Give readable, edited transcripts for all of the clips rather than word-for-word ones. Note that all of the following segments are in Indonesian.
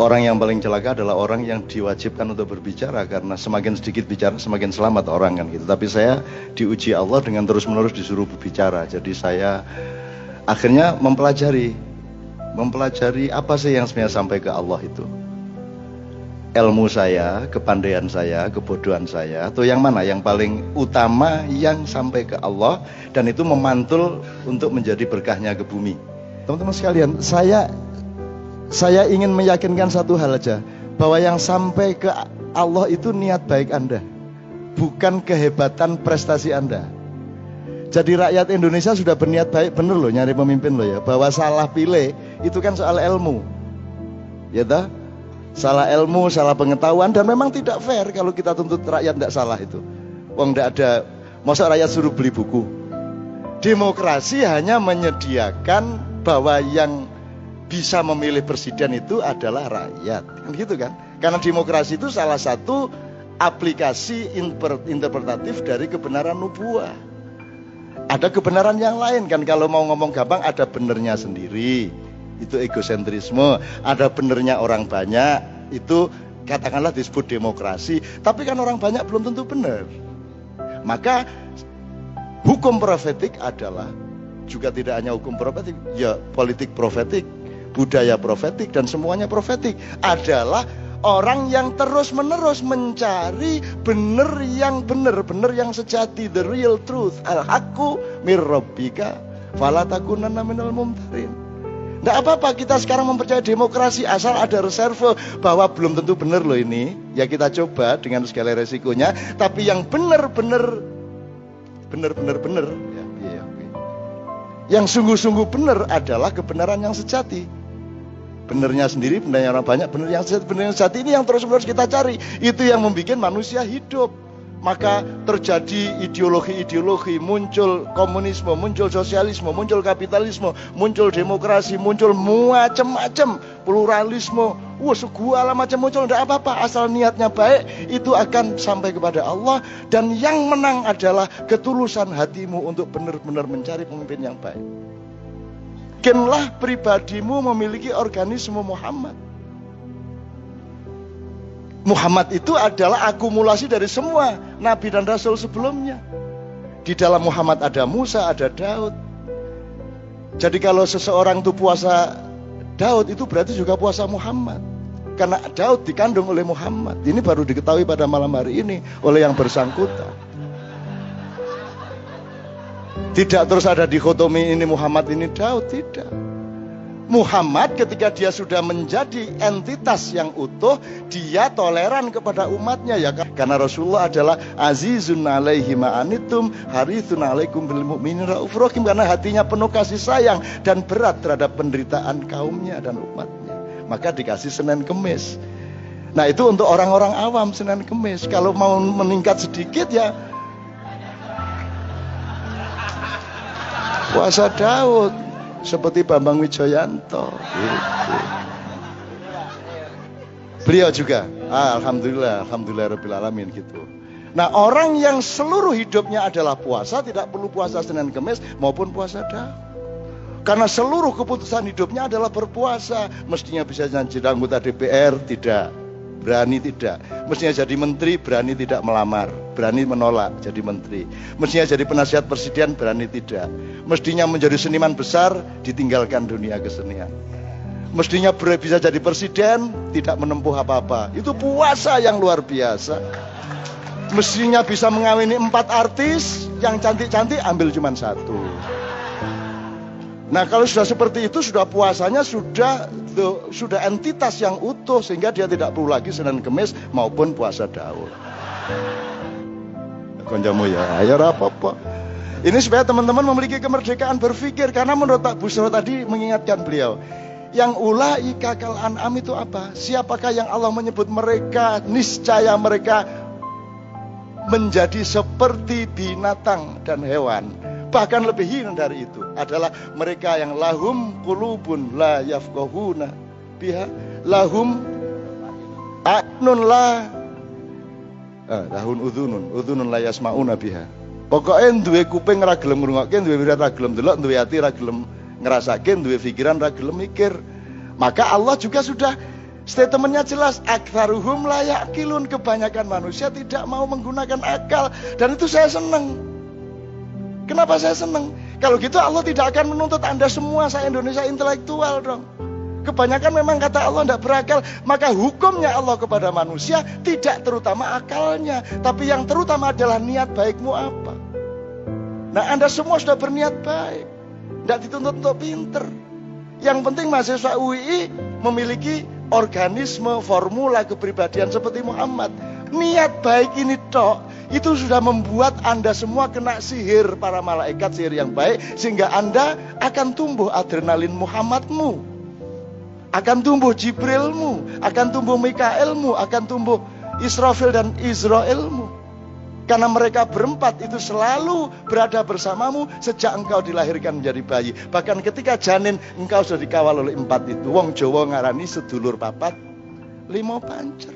Orang yang paling celaka adalah orang yang diwajibkan untuk berbicara, karena semakin sedikit bicara semakin selamat orang kan gitu. Tapi saya diuji Allah dengan terus-menerus disuruh berbicara. Jadi saya akhirnya mempelajari apa sih yang sebenarnya sampai ke Allah itu. Ilmu saya, kepandaian saya, kebodohan saya, atau yang mana yang paling utama yang sampai ke Allah dan itu memantul untuk menjadi berkahnya ke bumi. Teman-teman sekalian, saya ingin meyakinkan satu hal aja, bahwa yang sampai ke Allah itu niat baik Anda, bukan kehebatan prestasi Anda. Jadi rakyat Indonesia sudah berniat baik bener loh nyari pemimpin loh ya, bahwa salah pilih itu kan soal ilmu, ya toh? Salah ilmu, salah pengetahuan, dan memang tidak fair kalau kita tuntut rakyat tidak salah itu. Wong tidak ada, masa rakyat suruh beli buku. Demokrasi hanya menyediakan bahwa yang bisa memilih presiden itu adalah rakyat, kan gitu kan? Karena demokrasi itu salah satu aplikasi interpretatif dari kebenaran nubuah. Ada kebenaran yang lain kan, kalau mau ngomong gampang ada benernya sendiri, itu egosentrisme. Ada benernya orang banyak, itu katakanlah disebut demokrasi. Tapi kan orang banyak belum tentu benar. Maka hukum profetik adalah juga tidak hanya hukum profetik, ya politik profetik, budaya profetik, dan semuanya profetik adalah orang yang terus-menerus mencari benar yang sejati, the real truth, al-haqqu mir rabbika fala takunanna minal mumtarin. Tidak apa-apa kita sekarang mempercayai demokrasi, asal ada reserve bahwa belum tentu benar loh ini. Ya kita coba dengan segala resikonya, tapi yang benar ya, yang sungguh-sungguh benar adalah kebenaran yang sejati. Benernya sendiri, benernya orang banyak, bener yang sejati ini yang terus-menerus kita cari. Itu yang membuat manusia hidup. Maka terjadi ideologi-ideologi, muncul komunisme, muncul sosialisme, muncul kapitalisme, muncul demokrasi, muncul macam-macam pluralisme, segala macam muncul. Tidak apa-apa, asal niatnya baik, itu akan sampai kepada Allah. Dan yang menang adalah ketulusan hatimu untuk benar-benar mencari pemimpin yang baik. Bikinlah pribadimu memiliki organisme Muhammad. Muhammad itu adalah akumulasi dari semua nabi dan rasul sebelumnya. Di dalam Muhammad ada Musa, ada Daud. Jadi kalau seseorang itu puasa Daud, itu berarti juga puasa Muhammad. Karena Daud dikandung oleh Muhammad. Ini baru diketahui pada malam hari ini oleh yang bersangkutan. Tidak terus ada dikotomi ini Muhammad, ini Daud, tidak. Muhammad ketika dia sudah menjadi entitas yang utuh, dia toleran kepada umatnya ya, karena Rasulullah adalah azizun alaihi ma'anitum harithun alaikum bil mu'minin raufur rahim, karena hatinya penuh kasih sayang dan berat terhadap penderitaan kaumnya dan umatnya. Maka dikasih Senin Kemis. Nah itu untuk orang-orang awam Senin Kemis. Kalau mau meningkat sedikit ya puasa Daud, seperti Bambang Wijoyanto gitu. Beliau juga alhamdulillah rabbil alamin gitu. Nah orang yang seluruh hidupnya adalah puasa, tidak perlu puasa Senin Kemis maupun puasa Daud, karena seluruh keputusan hidupnya adalah berpuasa. Mestinya bisa jadi anggota DPR, tidak berani, tidak. Mestinya jadi menteri, berani tidak melamar, berani menolak jadi menteri. Mestinya jadi penasihat presiden, berani tidak. Mestinya menjadi seniman besar, ditinggalkan dunia kesenian. Mestinya bisa jadi presiden, tidak menempuh apa-apa. Itu puasa yang luar biasa. Mestinya bisa mengawini 4 artis, yang cantik-cantik ambil cuma 1. Nah kalau sudah seperti itu, sudah puasanya sudah entitas yang utuh, sehingga dia tidak perlu lagi Senin Kemis maupun puasa Daud. Konjamu ya, ayo apa-apa. Ini supaya teman-teman memiliki kemerdekaan berpikir, karena menurut Pak Busro tadi mengingatkan beliau, yang ulaika kal an'am itu apa? Siapakah yang Allah menyebut mereka? Niscaya mereka menjadi seperti binatang dan hewan. Bahkan lebih hina dari itu adalah mereka yang lahum qulubun la yafqahuna biha, lahum a'nun la lahun udhunun la yasma'una biha. Pokoknya duwe kuping ra gelem ngrungokke, duwe wirat ra gelem delok, duwe ati ra gelem ngrasake, duwe pikiran ra gelem mikir. Maka Allah juga sudah Statementnya jelas, aktsaruhum la ya'qilun, kebanyakan manusia tidak mau menggunakan akal. Dan itu saya senang. Kenapa saya senang? Kalau gitu Allah tidak akan menuntut Anda semua se-Indonesia intelektual dong. Kebanyakan memang kata Allah tidak berakal. Maka hukumnya Allah kepada manusia tidak terutama akalnya, tapi yang terutama adalah niat baikmu apa. Nah, Anda semua sudah berniat baik, tidak dituntut untuk pinter. Yang penting mahasiswa UII memiliki organisme, formula kepribadian seperti Muhammad. Niat baik ini tok, itu sudah membuat Anda semua kena sihir para malaikat, sihir yang baik, sehingga Anda akan tumbuh adrenalin Muhammadmu, akan tumbuh Jibrilmu, akan tumbuh Mikaelmu, akan tumbuh Israfil dan Israelmu. Karena mereka berempat itu selalu berada bersamamu sejak engkau dilahirkan menjadi bayi. Bahkan ketika janin engkau sudah dikawal oleh empat itu. Wong Jawa ngarani sedulur papat limo pancer.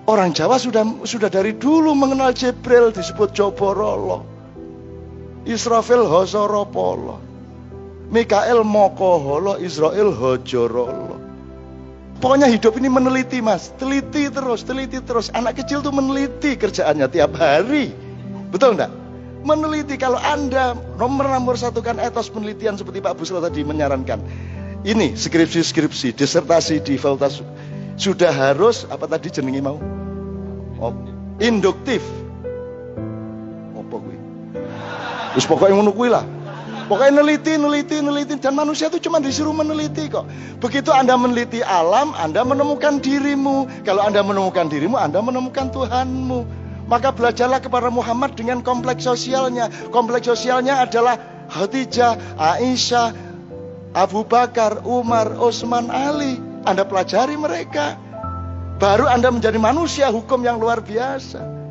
Orang Jawa sudah dari dulu mengenal Jibril, disebut Joborolo, Israfil Hosoropolo, Mikael Mokoholo, Israel Hojorolo. Pokoknya hidup ini meneliti, Mas. Teliti terus. Anak kecil tuh meneliti kerjaannya tiap hari. Betul enggak? Meneliti. Kalau Anda nomor satukan etos penelitian seperti Pak Busro tadi menyarankan. Ini skripsi, disertasi di fakultas sudah harus apa tadi jenengi mau? Induktif. Apa kuwi? Wis pokoke ngono kuwi lah. Pokoknya neliti, dan manusia itu cuma disuruh meneliti kok. Begitu Anda meneliti alam, Anda menemukan dirimu. Kalau Anda menemukan dirimu, Anda menemukan Tuhanmu. Maka belajarlah kepada Muhammad dengan kompleks sosialnya. Kompleks sosialnya adalah Khadijah, Aisyah, Abu Bakar, Umar, Utsman, Ali. Anda pelajari mereka. Baru Anda menjadi manusia hukum yang luar biasa.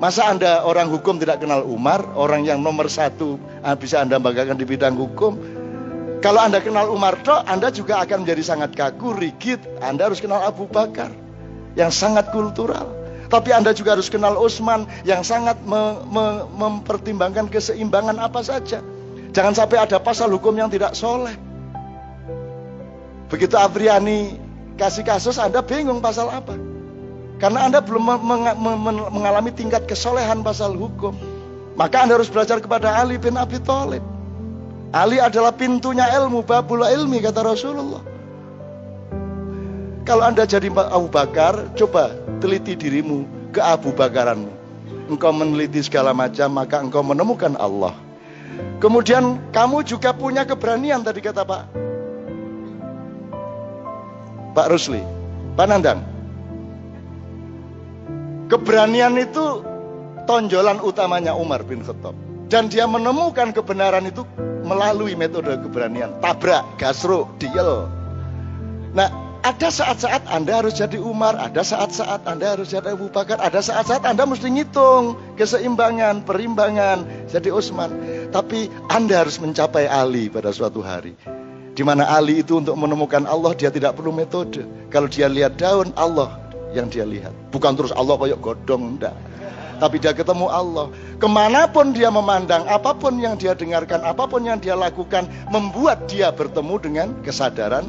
Masa Anda orang hukum tidak kenal Umar, orang yang nomor satu bisa Anda banggakan di bidang hukum. Kalau Anda kenal Umar toh, Anda juga akan menjadi sangat kaku, rigid. Anda harus kenal Abu Bakar yang sangat kultural. Tapi Anda juga harus kenal Utsman yang sangat mempertimbangkan keseimbangan apa saja. Jangan sampai ada pasal hukum yang tidak soleh. Begitu Apriani kasih kasus, Anda bingung pasal apa. Karena Anda belum mengalami tingkat kesolehan pasal hukum. Maka Anda harus belajar kepada Ali bin Abi Thalib. Ali adalah pintunya ilmu, babul ilmi kata Rasulullah. Kalau Anda jadi Abu Bakar, coba teliti dirimu ke Abu Bakaranmu. Engkau meneliti segala macam, maka engkau menemukan Allah. Kemudian kamu juga punya keberanian, tadi kata Pak Rusli, Pak Nandang. Keberanian itu tonjolan utamanya Umar bin Khattab. Dan dia menemukan kebenaran itu melalui metode keberanian. Tabrak, gasruk, diel. Nah, ada saat-saat Anda harus jadi Umar, ada saat-saat Anda harus jadi Abu Bakar, ada saat-saat Anda mesti ngitung keseimbangan, perimbangan, jadi Utsman. Tapi Anda harus mencapai Ali pada suatu hari. Di mana Ali itu untuk menemukan Allah dia tidak perlu metode. Kalau dia lihat daun, Allah yang dia lihat. Bukan terus Allah kayak godong, enggak. Tapi dia ketemu Allah. Kemanapun dia memandang, apapun yang dia dengarkan, apapun yang dia lakukan, membuat dia bertemu dengan kesadaran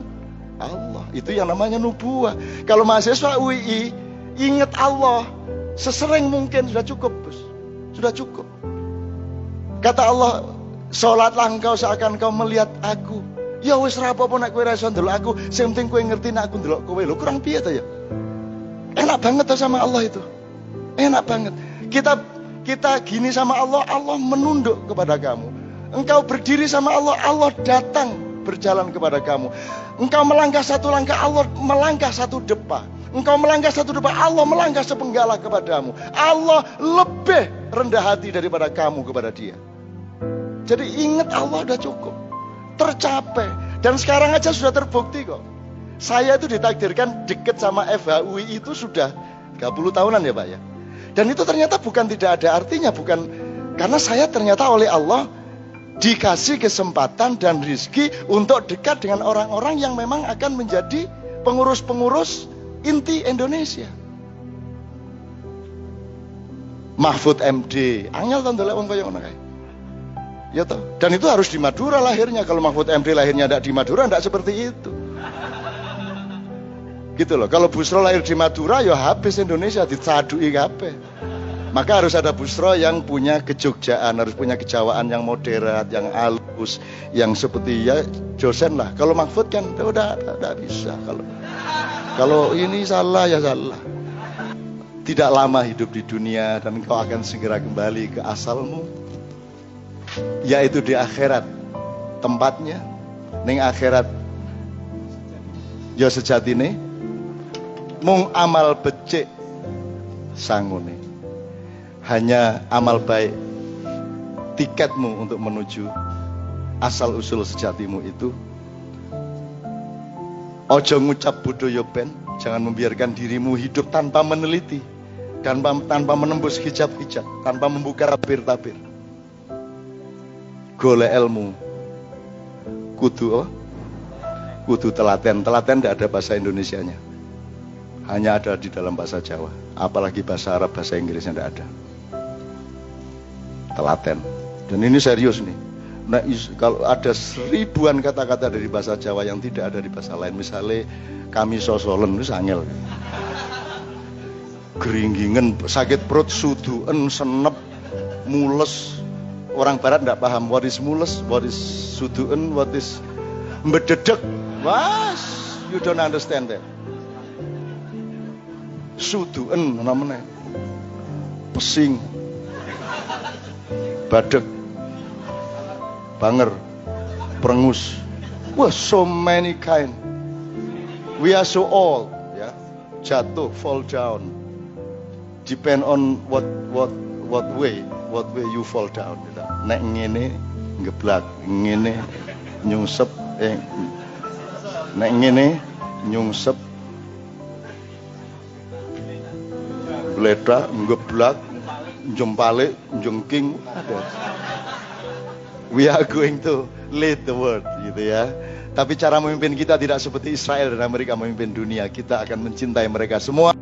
Allah. Itu yang namanya nubuah. Kalau mahasiswa UII ingat Allah sesering mungkin sudah cukup, Bos. Sudah cukup. Kata Allah, sholatlah engkau seakan kau melihat aku. Ya wis ra apa-apa nek kowe ra iso ndelok aku, sing penting kowe ngerti nek aku ndelok kowe. Lho kurang piye ta ya? Enak banget tuh sama Allah itu. Enak banget. Kita gini sama Allah, Allah menunduk kepada kamu. Engkau berdiri sama Allah, Allah datang berjalan kepada kamu. Engkau melangkah satu langkah, Allah melangkah satu depa. Engkau melangkah satu depa, Allah melangkah sepenggalah kepadamu. Allah lebih rendah hati daripada kamu kepada dia. Jadi ingat Allah udah cukup. Tercapai. Dan sekarang aja sudah terbukti kok. Saya itu ditakdirkan dekat sama FHUI itu sudah 30 tahunan ya Pak ya. Dan itu ternyata bukan tidak ada artinya, bukan karena saya ternyata oleh Allah dikasih kesempatan dan rezeki untuk dekat dengan orang-orang yang memang akan menjadi pengurus-pengurus inti Indonesia. Mahfud MD, angel to ndelok wong kaya ngono kae. Ya toh. Dan itu harus di Madura lahirnya. Kalau Mahfud MD lahirnya tidak di Madura, tidak seperti itu. Gitu loh. Kalau Busro lahir di Madura, ya habis Indonesia dicadui kabeh. Maka harus ada Busro yang punya kejogjaan, harus punya kejawaan yang moderat, yang halus, yang seperti ya Josen lah. Kalau Mahfud kan udah bisa. Kalau ini salah ya salah. Tidak lama hidup di dunia dan kau akan segera kembali ke asalmu, yaitu di akhirat. Tempatnya ning akhirat ya sejatine mung amal becik sangune, hanya amal baik tiketmu untuk menuju asal usul sejatimu itu. Ojo ngucap budaya ben, jangan membiarkan dirimu hidup tanpa meneliti, tanpa menembus hijab-hijab, tanpa membuka tabir-tabir. Golek ilmu kudu telaten tidak ada bahasa Indonesianya, hanya ada di dalam bahasa Jawa, apalagi bahasa Arab, bahasa Inggrisnya tidak ada. Telaten. Dan ini serius nih. Nah, kalau ada ribuan kata-kata dari bahasa Jawa yang tidak ada di bahasa lain, misalnya kami sosolen itu angel, geringgingen, sakit perut, suduen, senep, mules. Orang Barat tidak paham what is mules, what is suduen, what is mbededek. Was, you don't understand that. Suduen namanya pesing, badek, banger, perengus. Wah, so many kind. We are so old, ya. Jatuh, fall down. Depend on what way you fall down. Nek ngene ngeblak, ngene nyungsep, nek ngene nyungsep, bledak, ngeblak, jempalik, jengking. We are going to lead the world, gitu ya. Tapi cara memimpin kita tidak seperti Israel dan Amerika memimpin dunia. Kita akan mencintai mereka semua.